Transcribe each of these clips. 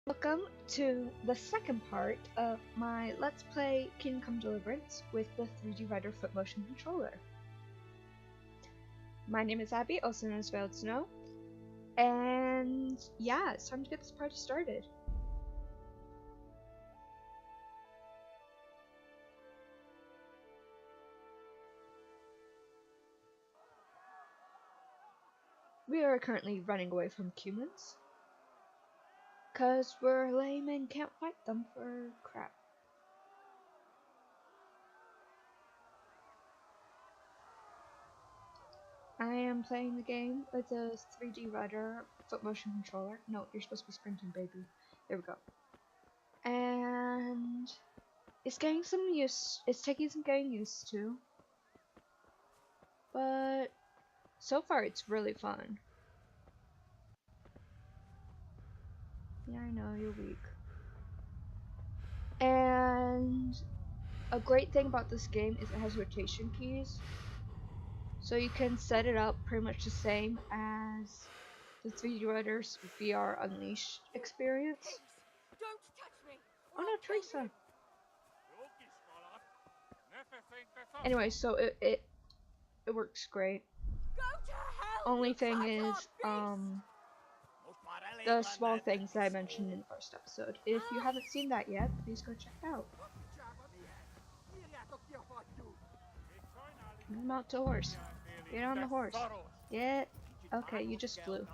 Welcome to the second part of my Let's Play Kingdom Come Deliverance with the 3dRudder foot motion controller. My name is Abby, also known as Veiled Snow, and yeah, it's time to get this party started. We are currently running away from humans. Cause we're lame and can't fight them for crap. I am playing the game with a 3dRudder foot motion controller. No, you're supposed to be sprinting, baby. There we go. And it's getting some use. It's taking some getting used to. But so far, it's really fun. Yeah, I know, you're weak. And a great thing about this game is it has rotation keys. So you can set it up pretty much the same as the 3dRudder's VR Unleashed experience. Don't touch me! Oh no, Teresa! Anyway, so it works great. Go to hell! Only thing is, the small things that I mentioned in the first episode. If you haven't seen that yet, please go check it out. Mount the horse. Get on the horse. Get. Okay, you just flew.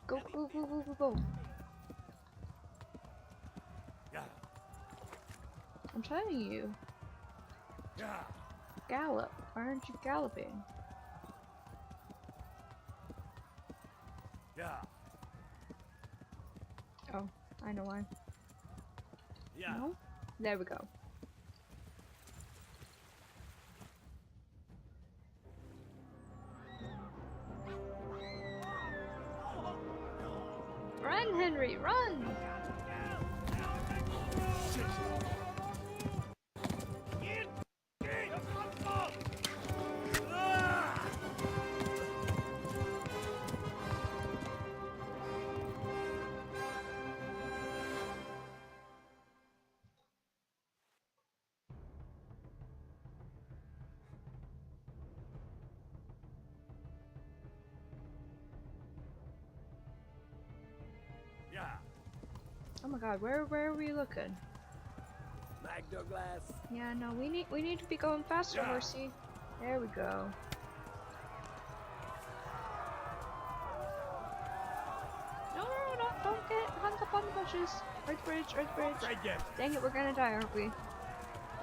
Go, go, go, go, go, go. I'm telling you. Gallop. Why aren't you galloping? Oh, I know why. No? There we go. Run, Henry, run! Oh my god, where are we looking? Magdoglass. Yeah, no, we need to be going faster, horsey. There we go. No, don't get hung up on the bushes. Earth bridge, Earth bridge. Dang it, we're gonna die, aren't we?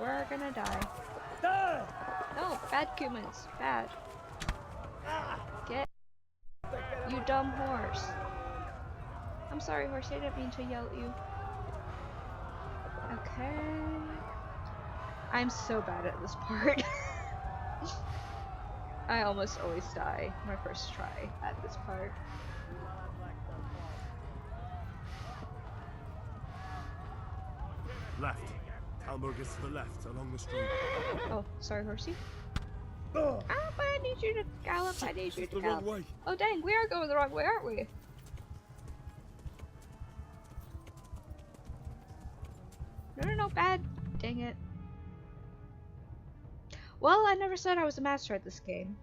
We're gonna die. No, bad humans, bad. Get you dumb horse. I'm sorry, horse, I didn't mean to yell at you. Okay. I'm so bad at this part. I almost always die my first try at this part. Left. Talmberg is to the left, along the street. Oh, sorry, horsey. Ah, but I need you to gallop. I need you to gallop. Wrong way. Oh, dang, we are going the wrong way, aren't we? No, bad. Dang it. Well, I never said I was a master at this game.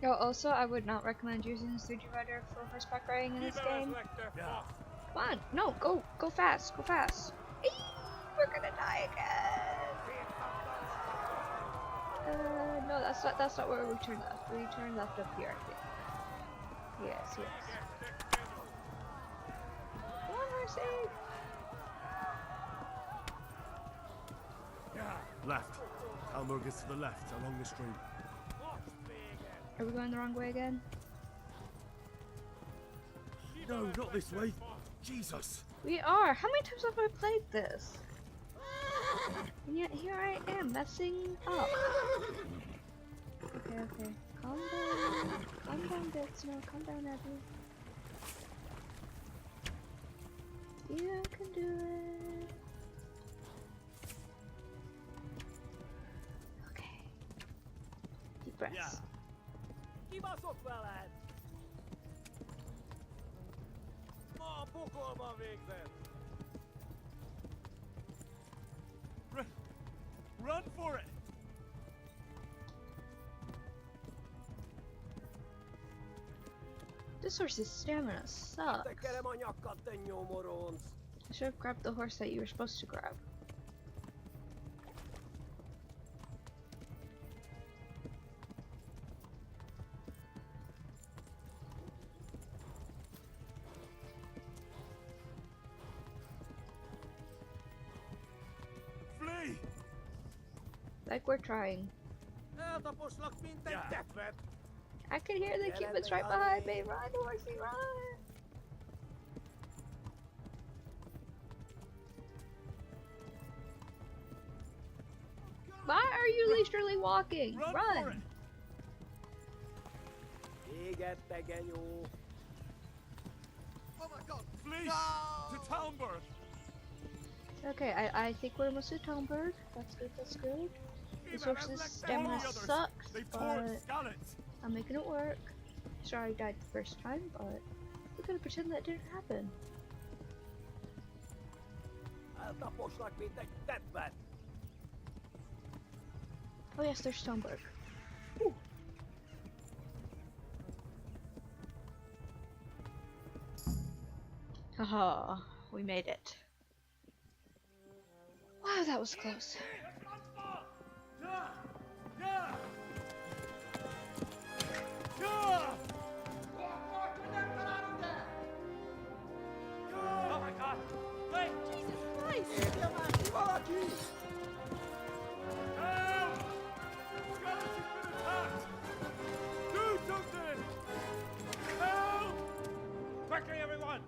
Yo, also, I would not recommend using the 3dRudder for horseback riding in this game. Come on, no, go fast, go fast. Eee, we're gonna die again. No, that's not where we turn left. We turn left up here, I think. Yes. Come on, Horsey. Left. Talmberg is to the left, along the stream. Are we going the wrong way again? No, not this way. Jesus. We are. How many times have I played this? And yet here I am messing up. Okay. Calm down. Calm down, Bits. No, calm down, Abby. You can do it. Okay. Deep breaths. Keep us up, lad. Maar poco maar weg then. Run for it! This horse's stamina sucks. Tekerem a nyakat, te nyomoronc. I should have grabbed the horse that you were supposed to grab. Flee! Like we're trying. Tapos lakmin te tekvet. I can hear the cupid's right behind me. Run, horsey, run! Why are you leisurely walking? Run! For Run! it. Igen, tegenyó. Oh my god! Flee! To Talmberg! Okay, I think we're almost at Talmberg. That's good. This horse's stamina sucks, They've but torn Skallets! I'm making it work. Sorry I died the first time, but we're gonna pretend that didn't happen. Tapos lakmin te tekvet. Oh yes, there's Talmberg. Haha, we made it. Wow, that was close. Oh my god. Wait. Jesus Christ! Help! Skallets have been attacked! Do something! Help! Quickly, everyone!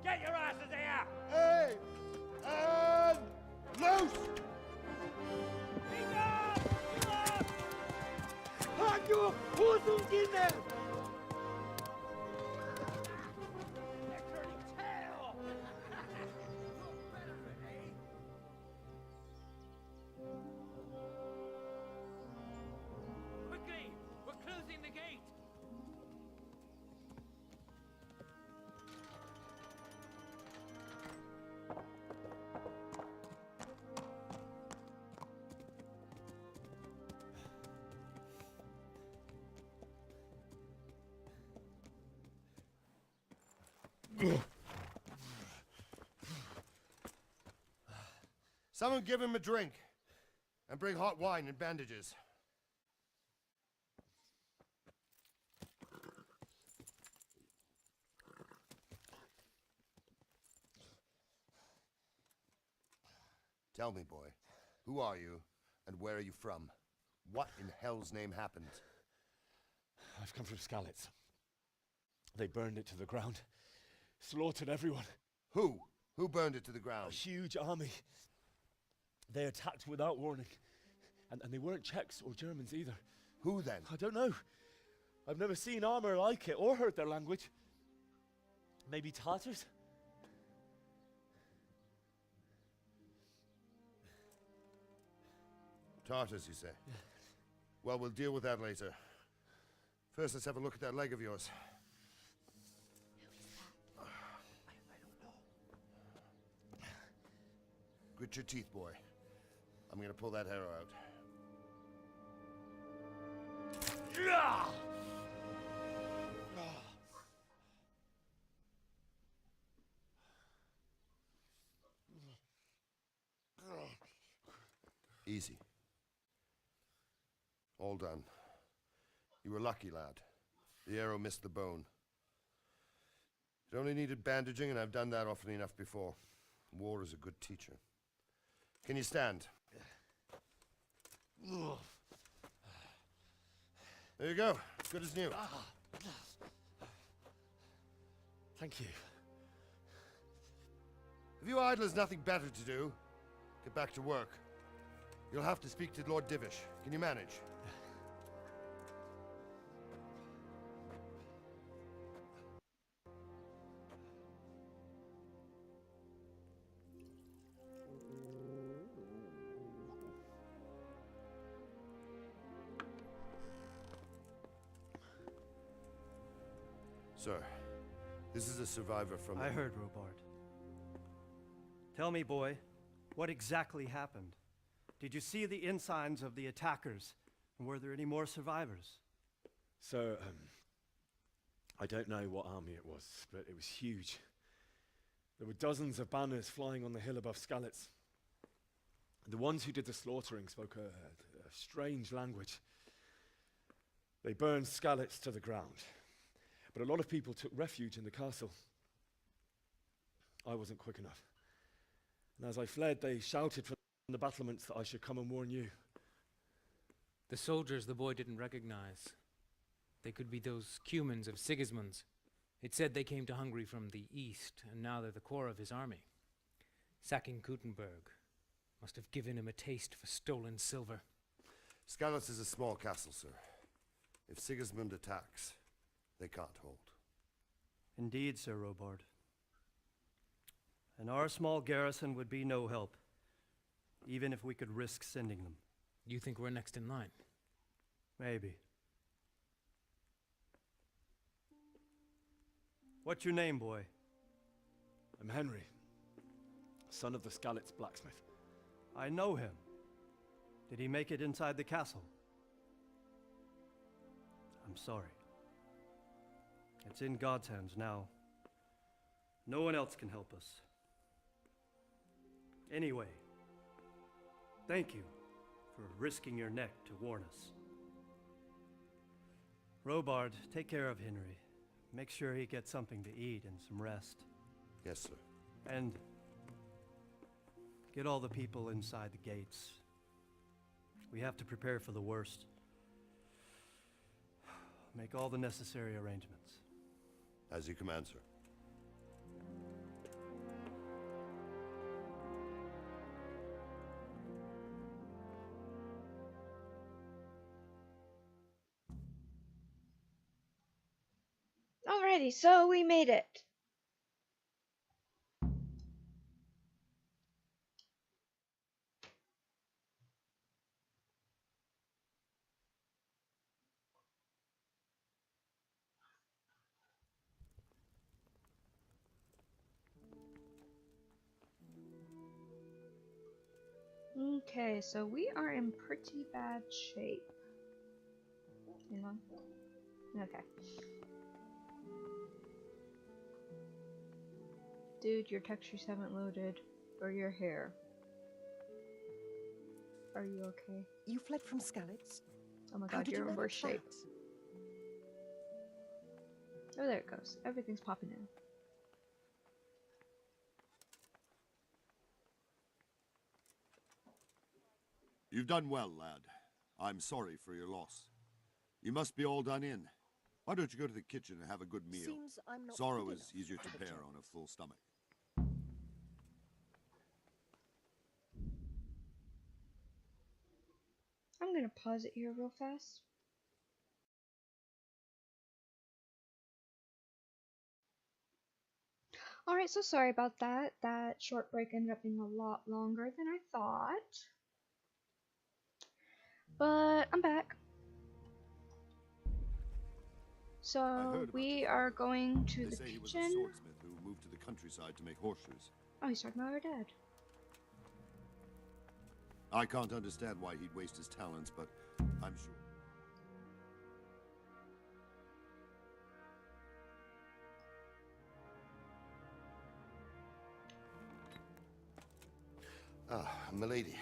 Get your asses here! Hey! And loose! Hanyo! Who's in there? They're turning tail! Quickly! We're closing the gate! Someone give him a drink. And bring hot wine and bandages. Tell me, boy, who are you and where are you from? What in hell's name happened? I've come from Skallets. They burned it to the ground. Slaughtered everyone. Who? Who burned it to the A ground? huge army. They attacked without warning. And they weren't Czechs or Germans either. Who then? I don't know. I've never seen armor like it or heard their language. Maybe Tatars? Tartars, you say? Well, we'll deal with that later. First, let's have a look at that leg of yours. Grit your teeth, boy. I'm gonna pull that arrow out. Easy. All done. You were lucky, lad. The arrow missed the bone. It only needed bandaging, and I've done that often enough before. War is a good teacher. Can you stand? There you go. Good as new. Thank you. If you idlers nothing better to do, get back to work. You'll have to speak to Lord Divish. Can you manage? Sir, this is a survivor from... I heard, Robard. Tell me, boy, what exactly happened? Did you see the ensigns of the attackers? And were there any more survivors? So, I don't know what army it was, but it was huge. There were dozens of banners flying on the hill above Skalitz. The ones who did the slaughtering spoke a strange language. They burned Skalitz to the ground. But a lot of people took refuge in the castle. I wasn't quick enough. And as I fled, they shouted from the battlements that I should come and warn you. The soldiers the boy didn't recognize. They could be those Cumans of Sigismund's. It said they came to Hungary from the east, and now they're the core of his army. Sacking Gutenberg must have given him a taste for stolen silver. Skalitz is a small castle, sir. If Sigismund attacks, they can't hold. Indeed, Sir Robard. And our small garrison would be no help, even if we could risk sending them. You think we're next in line? Maybe. What's your name, boy? I'm Henry, son of the Skalitz blacksmith. I know him. Did he make it inside the castle? I'm sorry. It's in God's hands now. No one else can help us. Anyway, thank you for risking your neck to warn us. Robard, take care of Henry. Make sure he gets something to eat and some rest. Yes, sir. And get all the people inside the gates. We have to prepare for the worst. Make all the necessary arrangements. As you command, sir. Alrighty, so we made it. Okay, so we are in pretty bad shape. Hang on. Okay. Dude, your textures haven't loaded. Or your hair. Are you okay? You fled from Skalitz? Oh my How god, did you're you in worse manage shape. that? Oh, there it goes. Everything's popping in. You've done well, lad. I'm sorry for your loss. You must be all done in. Why don't you go to the kitchen and have a good meal? Seems I'm not Sorrow good is enough easier for to the bear job. on a full stomach. I'm gonna pause it here real fast. Alright, so sorry about that. That short break ended up being a lot longer than I thought. But I'm back. So we are going to They the say he was a kitchen. swordsmith who moved to the countryside to make horseshoes. Oh, he's talking about our dad. I can't understand why he'd waste his talents, but I'm sure. Ah, milady.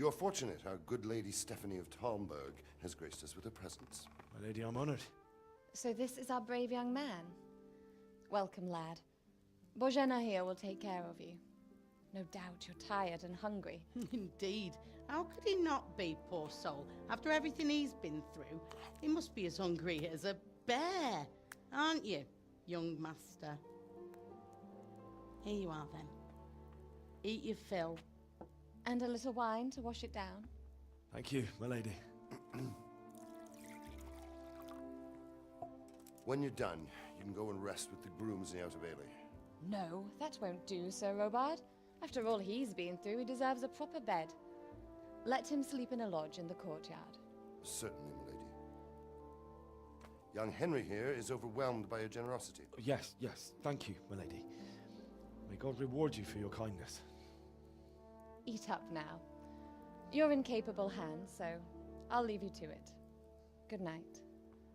You're fortunate our good lady Stephanie of Talmberg has graced us with her presence. My lady, I'm honored. So this is our brave young man. Welcome, lad. Bojena here will take care of you. No doubt you're tired and hungry. Indeed. How could he not be, poor soul? After everything he's been through, he must be as hungry as a bear, aren't you, young master? Here you are, then. Eat your fill. And a little wine to wash it down. Thank you, my lady. When you're done, you can go and rest with the grooms in the Outer Bailey. No, that won't do, Sir Robard. After all he's been through, he deserves a proper bed. Let him sleep in a lodge in the courtyard. Certainly, my lady. Young Henry here is overwhelmed by your generosity. Yes, yes, thank you, my lady. May God reward you for your kindness. Eat up now. You're in capable hands, so I'll leave you to it. Good night.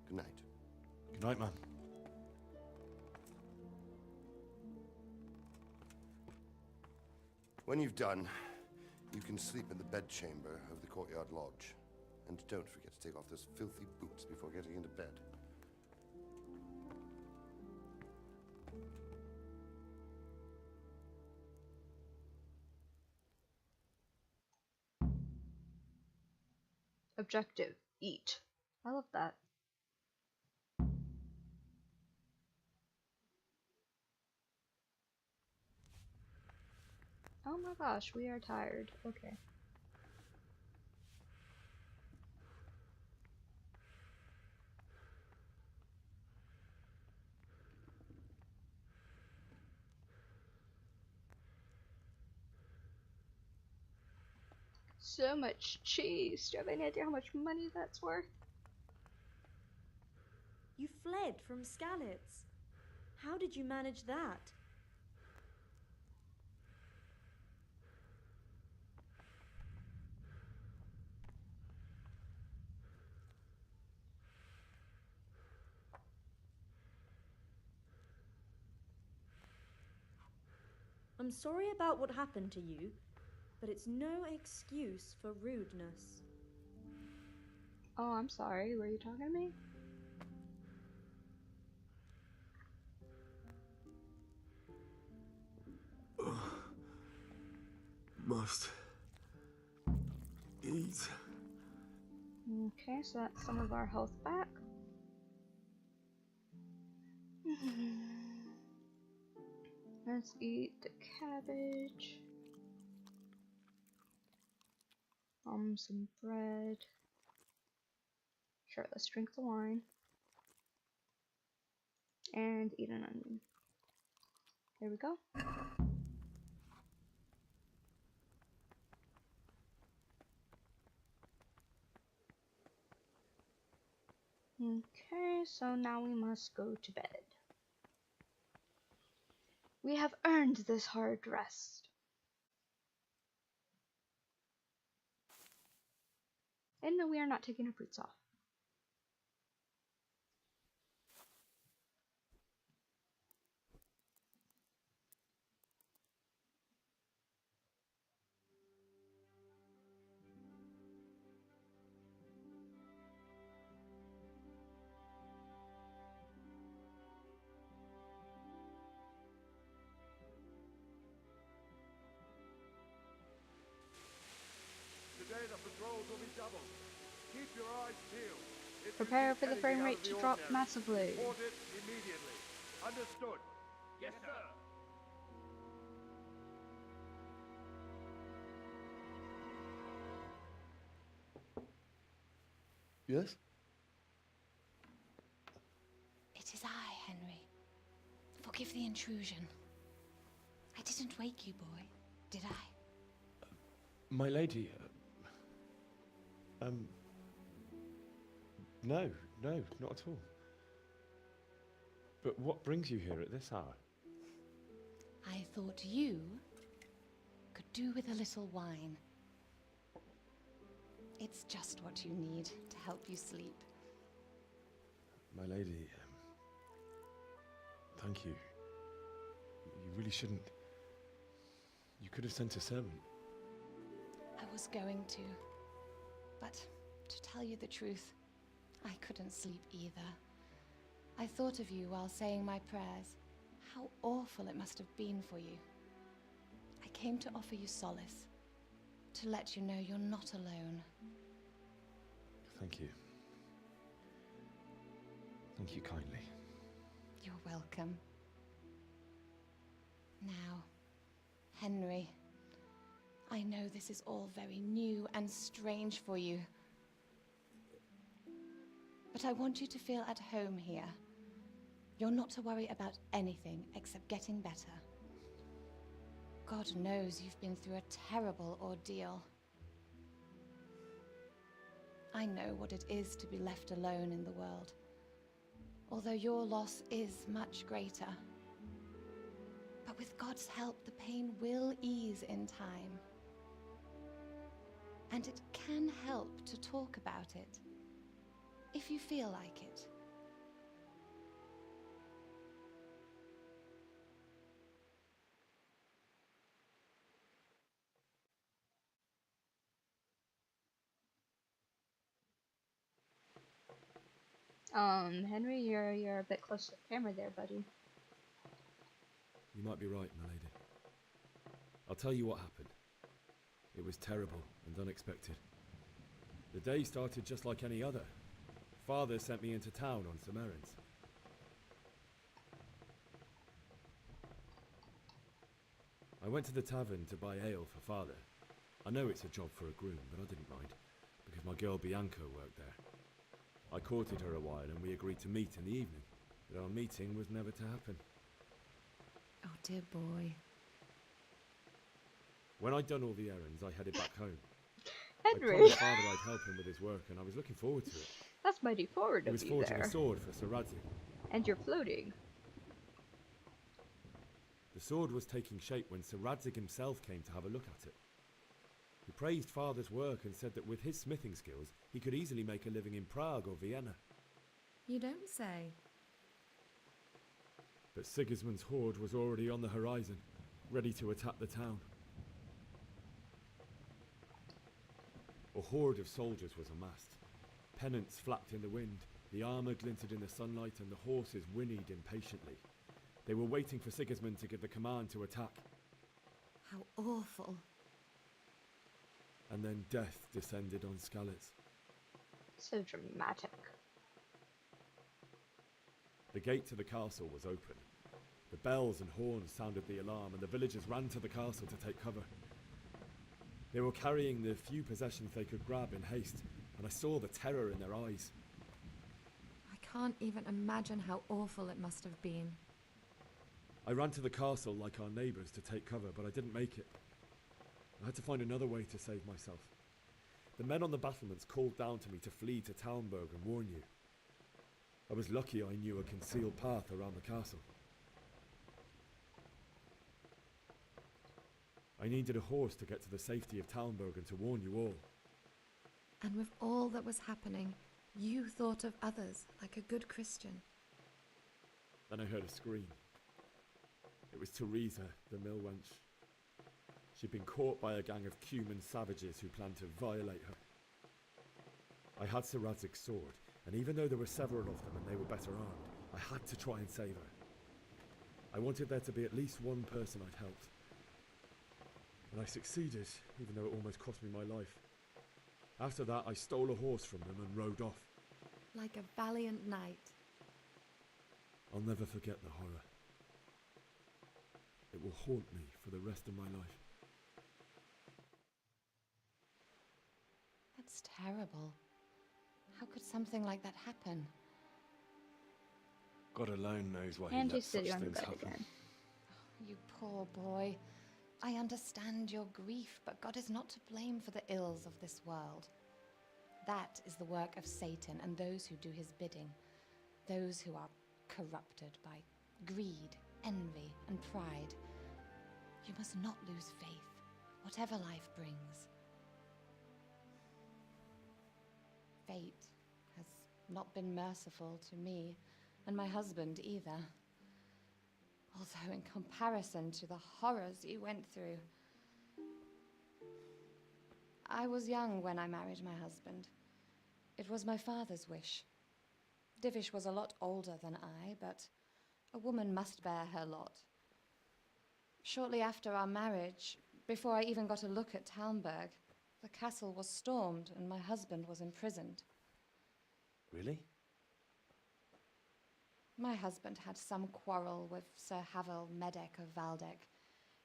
Good night. Good night, man. When you've done, you can sleep in the bedchamber of the courtyard lodge. And don't forget to take off those filthy boots before getting into bed. Objective, eat. I love that. Oh my gosh, we are tired. Okay. So much cheese. Do you have any idea how much money that's worth? You fled from Skalitz. How did you manage that? I'm sorry about what happened to you, but it's no excuse for rudeness. Oh, I'm sorry. Were you talking to me? Must eat. Okay, so that's some of our health back. Let's eat the cabbage. Some bread. Sure, let's drink the wine. And eat an onion. There we go. Okay, so now we must go to bed. We have earned this hard rest. And no, we are not taking our boots off. Today the patrols will be doubled. Keep your eyes peeled. If Prepare you for see the frame anything rate out to of the drop ordinary, massively. report it immediately. Understood? Yes, sir. Yes? It is I, Henry. Forgive the intrusion. I didn't wake you, boy, did I? My lady, no, not at all. But what brings you here at this hour? I thought you could do with a little wine. It's just what you need to help you sleep. My lady, thank you. You really shouldn't. You could have sent a servant. I was going to. But to tell you the truth, I couldn't sleep either. I thought of you while saying my prayers. How awful it must have been for you. I came to offer you solace, to let you know you're not alone. Thank you. Thank you kindly. You're welcome. Now, Henry, I know this is all very new and strange for you. But I want you to feel at home here. You're not to worry about anything except getting better. God knows you've been through a terrible ordeal. I know what it is to be left alone in the world, although your loss is much greater. But with God's help, the pain will ease in time. And it can help to talk about it, if you feel like it. Henry, you're a bit close to the camera there, buddy. You might be right, my lady. I'll tell you what happened. It was terrible and unexpected. The day started just like any other. Father sent me into town on some errands. I went to the tavern to buy ale for Father. I know it's a job for a groom, but I didn't mind, because my girl Bianca worked there. I courted her a while and we agreed to meet in the evening, but our meeting was never to happen. Oh, dear boy. When I'd done all the errands, I headed back home. Henry! I promised Father I'd help him with his work, and I was looking forward to it. That's mighty forward He of was you forging there. a sword for Sir Radzig. And you're floating. The sword was taking shape when Sir Radzig himself came to have a look at it. He praised Father's work and said that with his smithing skills, he could easily make a living in Prague or Vienna. You don't say. But Sigismund's horde was already on the horizon, ready to attack the town. A horde of soldiers was amassed. Pennants flapped in the wind, the armour glinted in the sunlight, and the horses whinnied impatiently. They were waiting for Sigismund to give the command to attack. How awful. And then death descended on Skalitz. So dramatic. The gate to the castle was open. The bells and horns sounded the alarm, and the villagers ran to the castle to take cover. They were carrying the few possessions they could grab in haste, and I saw the terror in their eyes. I can't even imagine how awful it must have been. I ran to the castle like our neighbours to take cover, but I didn't make it. I had to find another way to save myself. The men on the battlements called down to me to flee to Talmberg and warn you. I was lucky I knew a concealed path around the castle. I needed a horse to get to the safety of Talmberg and to warn you all. And with all that was happening, you thought of others like a good Christian. Then I heard a scream. It was Teresa, the mill wench. She'd been caught by a gang of Cuman savages who planned to violate her. I had Sir Radzig's sword, and even though there were several of them and they were better armed, I had to try and save her. I wanted there to be at least one person I'd helped. And I succeeded, even though it almost cost me my life. After that, I stole a horse from them and rode off. Like a valiant knight. I'll never forget the horror. It will haunt me for the rest of my life. That's terrible. How could something like that happen? God alone knows why And he you lets sit such on the things bed happen. again. You poor boy. I understand your grief, but God is not to blame for the ills of this world. That is the work of Satan and those who do his bidding. Those who are corrupted by greed, envy, and pride. You must not lose faith, whatever life brings. Fate has not been merciful to me, and my husband either. Although in comparison to the horrors you went through, I was young when I married my husband. It was my father's wish. Divish was a lot older than I, but a woman must bear her lot. Shortly after our marriage, before I even got a look at Talmberg, the castle was stormed and my husband was imprisoned. Really? My husband had some quarrel with Sir Havel Medek of Valdek,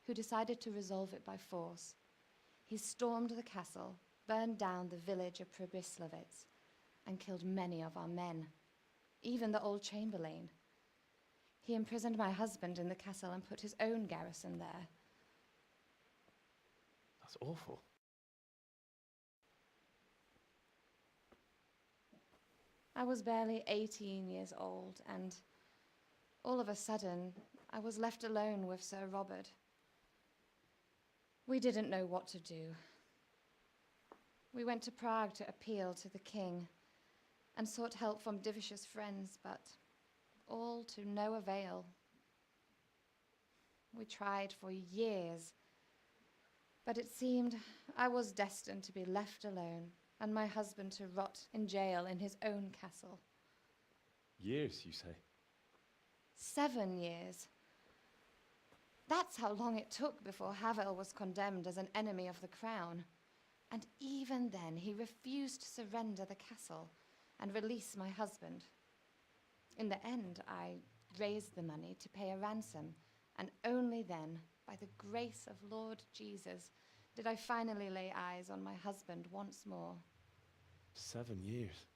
who decided to resolve it by force. He stormed the castle, burned down the village of Pribyslavitz, and killed many of our men, even the old chamberlain. He imprisoned my husband in the castle and put his own garrison there. That's awful. I was barely 18 years old, and all of a sudden, I was left alone with Sir Robert. We didn't know what to do. We went to Prague to appeal to the king and sought help from Divish's friends, but all to no avail. We tried for years, but it seemed I was destined to be left alone and my husband to rot in jail in his own castle. Years, you say? 7 years. That's how long it took before Havel was condemned as an enemy of the crown. And even then, he refused to surrender the castle and release my husband. In the end, I raised the money to pay a ransom, and only then, by the grace of Lord Jesus, did I finally lay eyes on my husband once more. 7 years.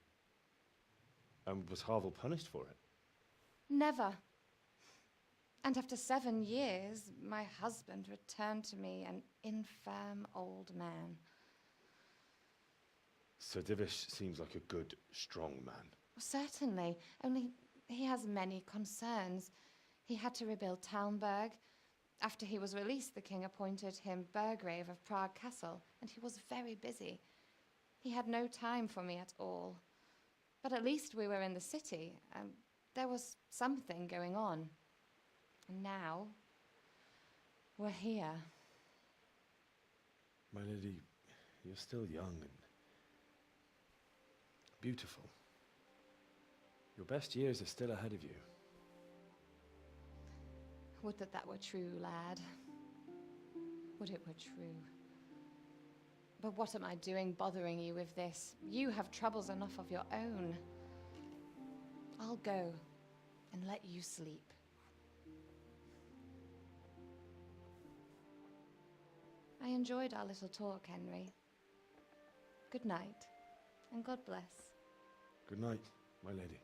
And was Havel punished for it? Never. And after 7 years, my husband returned to me an infirm old man. Sir Divish seems like a good, strong man. Certainly, only he has many concerns. He had to rebuild Talmberg. After he was released, the king appointed him Burgrave of Prague Castle, and he was very busy. He had no time for me at all. But at least we were in the city, and there was something going on. And now, we're here. My lady, you're still young and beautiful. Your best years are still ahead of you. Would that that were true, lad. Would it were true. But what am I doing bothering you with this? You have troubles enough of your own. I'll go and let you sleep. I enjoyed our little talk, Henry. Good night, and God bless. Good night, my lady.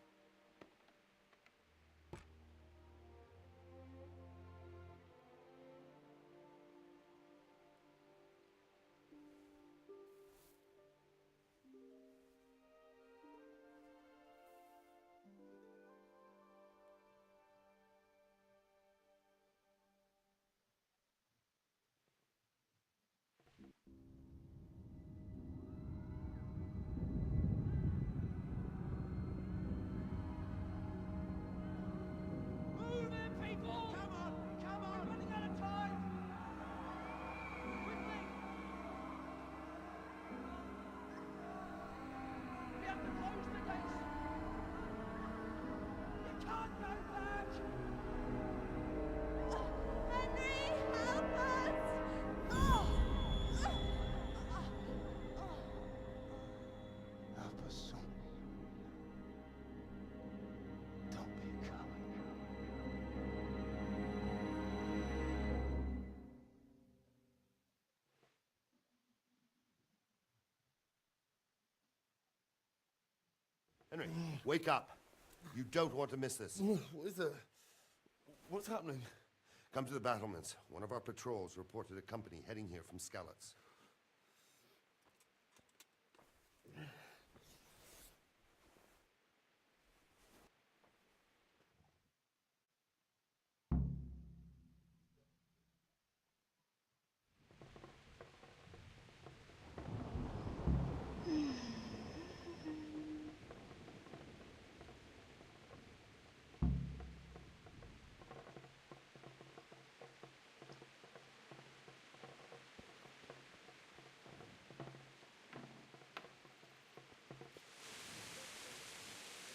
Henry, wake up. You don't want to miss this. What is it? What's happening? Come to the battlements. One of our patrols reported a company heading here from Skalitz.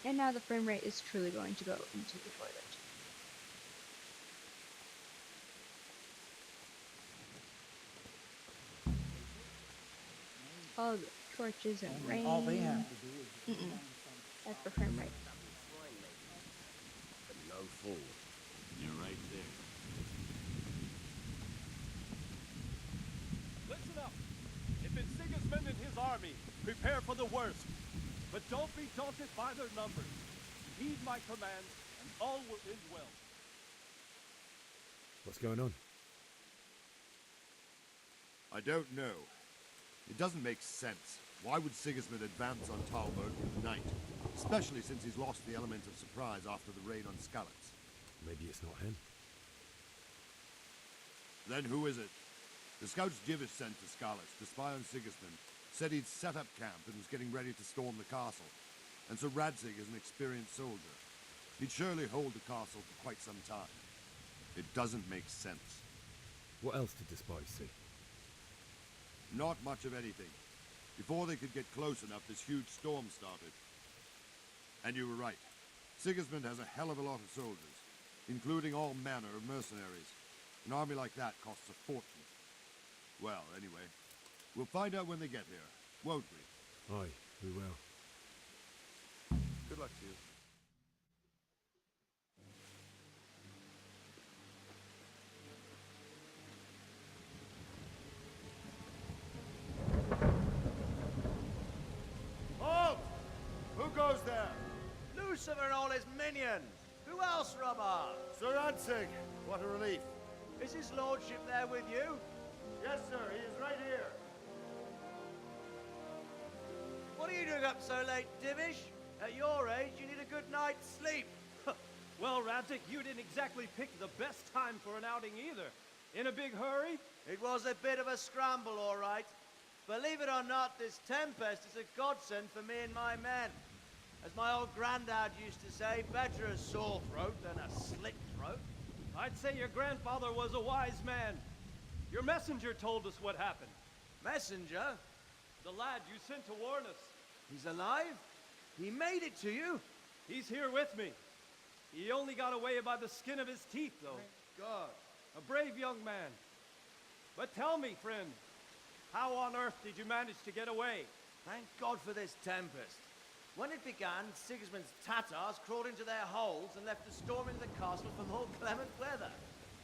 And now the frame rate is truly going to go into the toilet. Oh, the torches and rain. All they have to do is That's the frame rate. No fool. You're right there. Listen up. If it's Sigismund and his army, prepare for the worst. But don't be daunted by their numbers. Heed my commands, and all will end well. What's going on? I don't know. It doesn't make sense. Why would Sigismund advance on Talberg in the night? Especially since he's lost the element of surprise after the raid on Skalitz. Maybe it's not him. Then who is it? The scouts Jivish sent to Skalitz to spy on Sigismund said he'd set up camp and was getting ready to storm the castle. And so Radzig is an experienced soldier. He'd surely hold the castle for quite some time. It doesn't make sense. What else did the spies see? Not much of anything. Before they could get close enough, this huge storm started. And you were right. Sigismund has a hell of a lot of soldiers, including all manner of mercenaries. An army like that costs a fortune. Well, anyway, we'll find out when they get here, won't we? Aye, we will. Good luck to you. Halt! Who goes there? Lucifer and all his minions. Who else, Robber? Sir Radzig, what a relief. Is his lordship there with you? Yes, sir. He is right here. What are you doing up so late, Divish? At your age, you need a good night's sleep. Well, Radzig, you didn't exactly pick the best time for an outing either. In a big hurry? It was a bit of a scramble, all right. Believe it or not, this tempest is a godsend for me and my men. As my old granddad used to say, better a sore throat than a slit throat. I'd say your grandfather was a wise man. Your messenger told us what happened. Messenger? The lad you sent to warn us. He's alive? He made it to you? He's here with me. He only got away by the skin of his teeth, though. Thank God. A brave young man. But tell me, friend, how on earth did you manage to get away? Thank God for this tempest. When it began, Sigismund's Tatars crawled into their holes and left us storming the castle for more clement weather.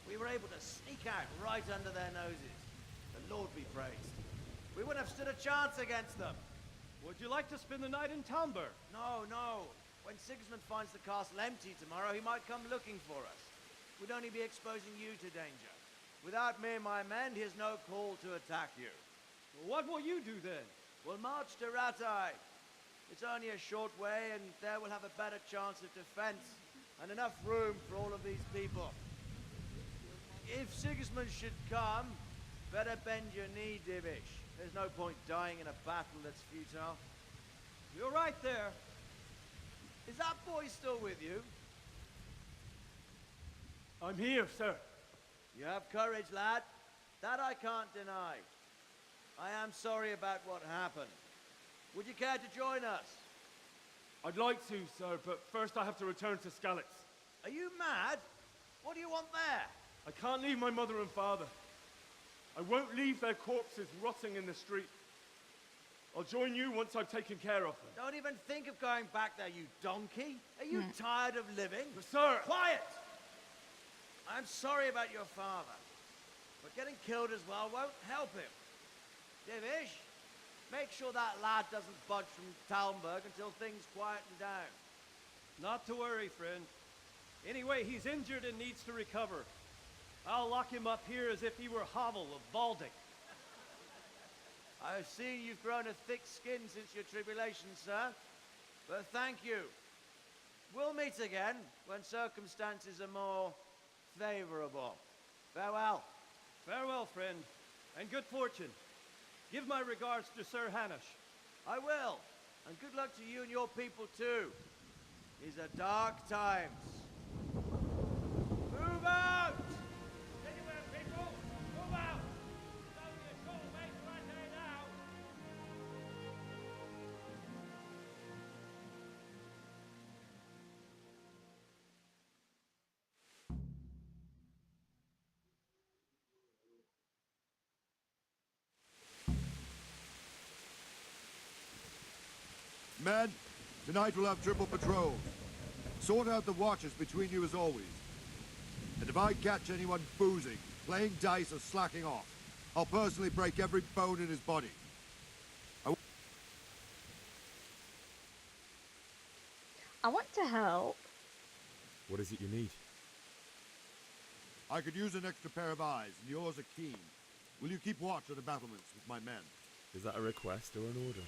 We were able to sneak out right under their noses. The Lord be praised. We wouldn't have stood a chance against them. Would you like to spend the night in Talberg? No, no. When Sigismund finds the castle empty tomorrow, he might come looking for us. We'd only be exposing you to danger. Without me and my men, he has no call to attack you. What will you do then? We'll march to Ratai. It's only a short way, and there we'll have a better chance of defense and enough room for all of these people. If Sigismund should come, better bend your knee, Divish. There's no point dying in a battle that's futile. You're right there. Is that boy still with you? I'm here, sir. You have courage, lad. That I can't deny. I am sorry about what happened. Would you care to join us? I'd like to, sir, but first I have to return to Skalitz. Are you mad? What do you want there? I can't leave my mother and father. I won't leave their corpses rotting in the street. I'll join you once I've taken care of them. Don't even think of going back there, you donkey. Are you tired of living? Sir! Quiet! I'm sorry about your father, but getting killed as well won't help him. Divish, make sure that lad doesn't budge from Talberg until things quieten down. Not to worry, friend. Anyway, he's injured and needs to recover. I'll lock him up here as if he were Havel of Baldic. I've seen you've grown a thick skin since your tribulation, sir. But thank you. We'll meet again when circumstances are more favorable. Farewell. Farewell, friend, and good fortune. Give my regards to Sir Hanush. I will. And good luck to you and your people, too. These are dark times. Move out! Anywhere, people! Move out! It's only a short way to Rattay now! Men, tonight we'll have triple patrols. Sort out the watches between you as always. And if I catch anyone boozing, playing dice or slacking off, I'll personally break every bone in his body. I want to help. What is it you need? I could use an extra pair of eyes, and yours are keen. Will you keep watch at the battlements with my men? Is that a request or an order?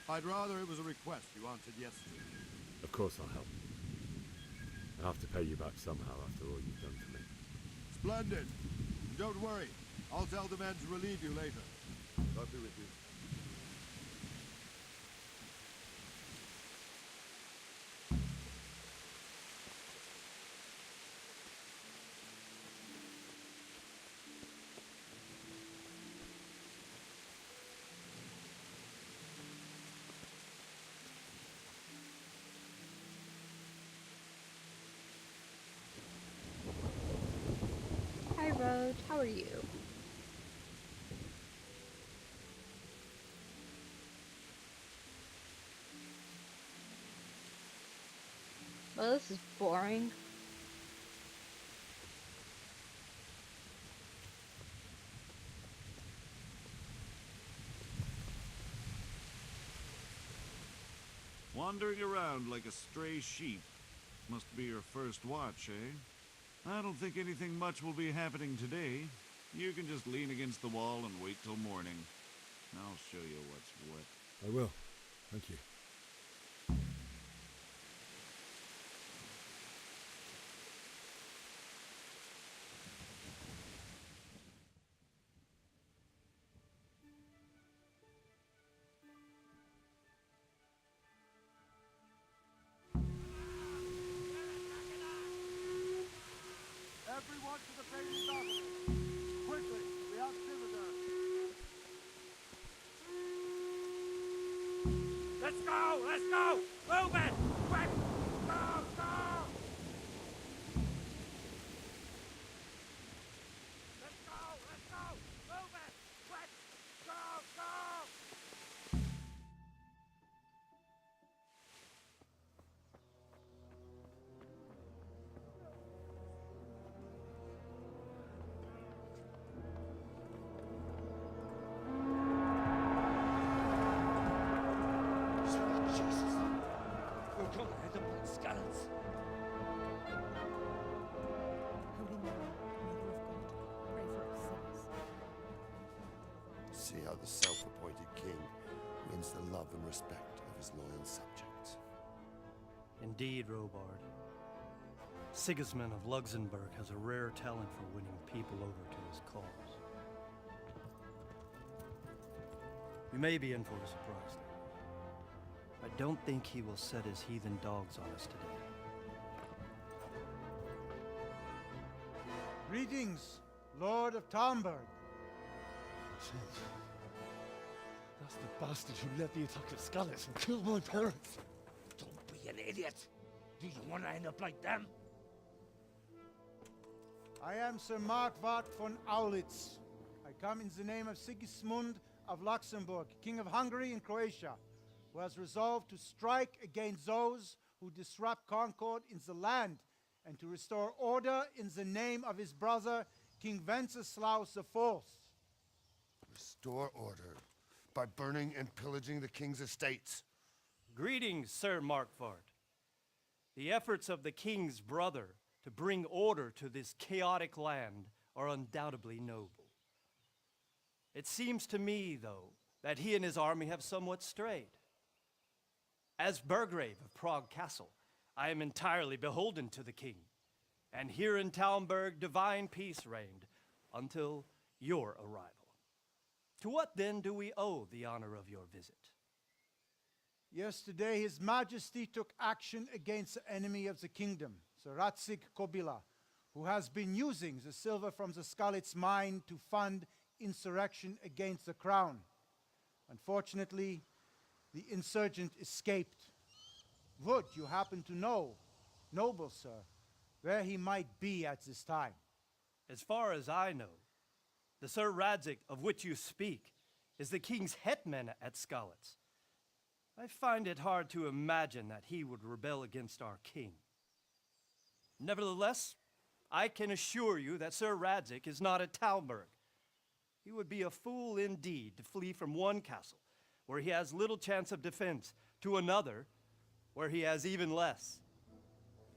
I'd rather it was a request you answered yes to. Of course I'll help. I have to pay you back somehow after all you've done for me. Splendid. Don't worry. I'll tell the men to relieve you later. God be with you. Hi, Road. How are you? Well, this is boring. Wandering around like a stray sheep. Must be your first watch, eh? I don't think anything much will be happening today. You can just lean against the wall and wait till morning. I'll show you what's what. I will. Thank you. Everyone to the famous officer. Quickly, we have Deliverance. Let's go! Let's go! Move it! Quick! Go! Go! Let's go! Let's go! Move it! Quick! Go! Go! Jesus. We're gonna end up like scallops. Holy Mary, Mother of God, pray for us sinners. See how the self-appointed king wins the love and respect of his loyal subjects. Indeed, Robard. Sigismund of Luxembourg has a rare talent for winning people over to his cause. We may be in for a surprise, though. I don't think he will set his heathen dogs on us today. Greetings, Lord of Talmberg. That's the bastard who led the attack at Scallops and killed my parents. Don't be an idiot. Do you want to end up like them? I am Sir Markwart von Aulitz. I come in the name of Sigismund of Luxembourg, King of Hungary and Croatia, who has resolved to strike against those who disrupt concord in the land and to restore order in the name of his brother, King Wenceslaus IV. Restore order by burning and pillaging the king's estates. Greetings, Sir Markwart. The efforts of the king's brother to bring order to this chaotic land are undoubtedly noble. It seems to me, though, that he and his army have somewhat strayed. As Burgrave of Prague Castle, I am entirely beholden to the king, and here in Talmberg divine peace reigned until your arrival. To what then do we owe the honor of your visit? Yesterday, His Majesty took action against the enemy of the kingdom, Sir Ratsig Kobila, who has been using the silver from the Skalitz mine to fund insurrection against the crown. Unfortunately, the insurgent escaped. Would you happen to know, noble sir, where he might be at this time? As far as I know, the Sir Radzik of which you speak is the king's hetman at Skalitz. I find it hard to imagine that he would rebel against our king. Nevertheless, I can assure you that Sir Radzig is not at Talmberg. He would be a fool indeed to flee from one castle, where he has little chance of defense, to another, where he has even less.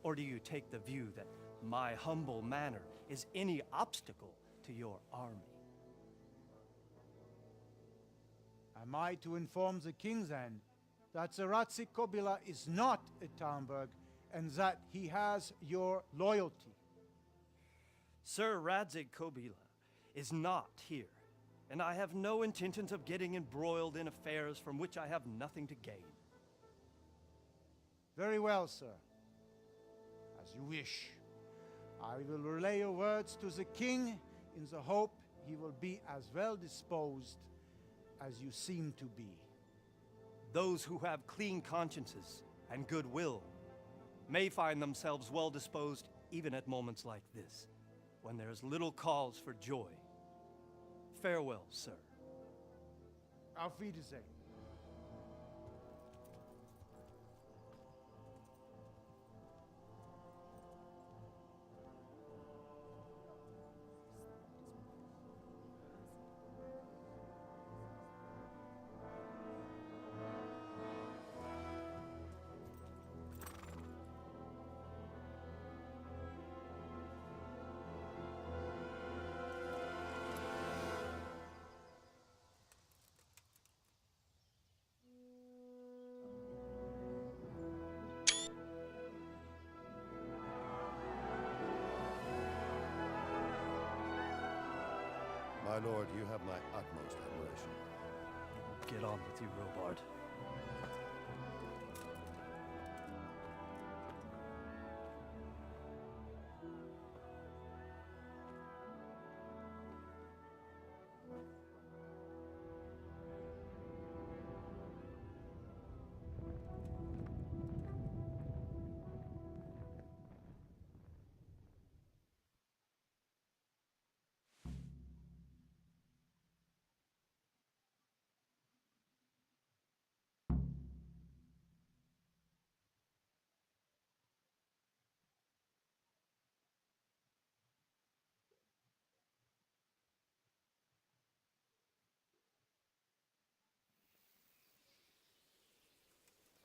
Or do you take the view that my humble manner is any obstacle to your army? Am I to inform the king then that Sir Radzig Kobyla is not at Talmberg and that he has your loyalty? Sir Radzig Kobyla is not here, and I have no intentions of getting embroiled in affairs from which I have nothing to gain. Very well, sir. As you wish. I will relay your words to the king in the hope he will be as well disposed as you seem to be. Those who have clean consciences and goodwill may find themselves well disposed even at moments like this, when there is little cause for joy. Farewell, sir. Auf Wiedersehen. My lord, you have my utmost admiration. Get on with you, Robard.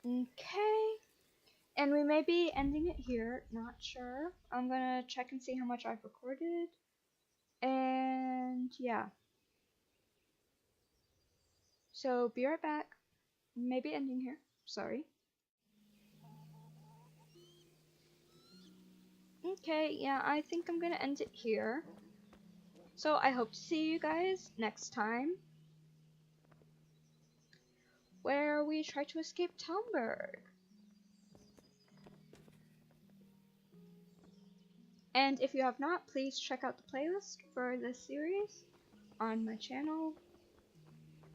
Okay. And we may be ending it here, not sure. I'm gonna check and see how much I've recorded. And yeah. So be right back. Maybe ending here. Sorry. Okay, yeah, I think I'm gonna end it here. So I hope to see you guys next time, where we try to escape Talmberg. And if you have not, please check out the playlist for this series on my channel.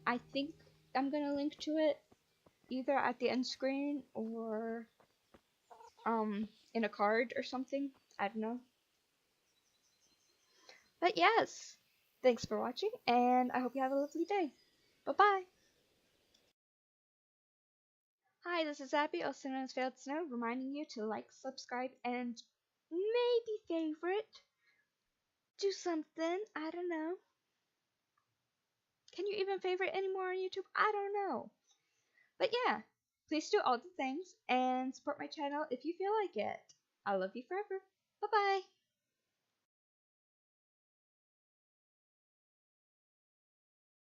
I think I'm gonna link to it either at the end screen or in a card or something. I don't know. But yes, thanks for watching, and I hope you have a lovely day. Bye-bye! Hi, this is Abby, also known as Failed Snow, reminding you to like, subscribe, and maybe favorite. Do something, I don't know. Can you even favorite anymore on YouTube? I don't know. But yeah, please do all the things and support my channel if you feel like it. I love you forever. Bye-bye!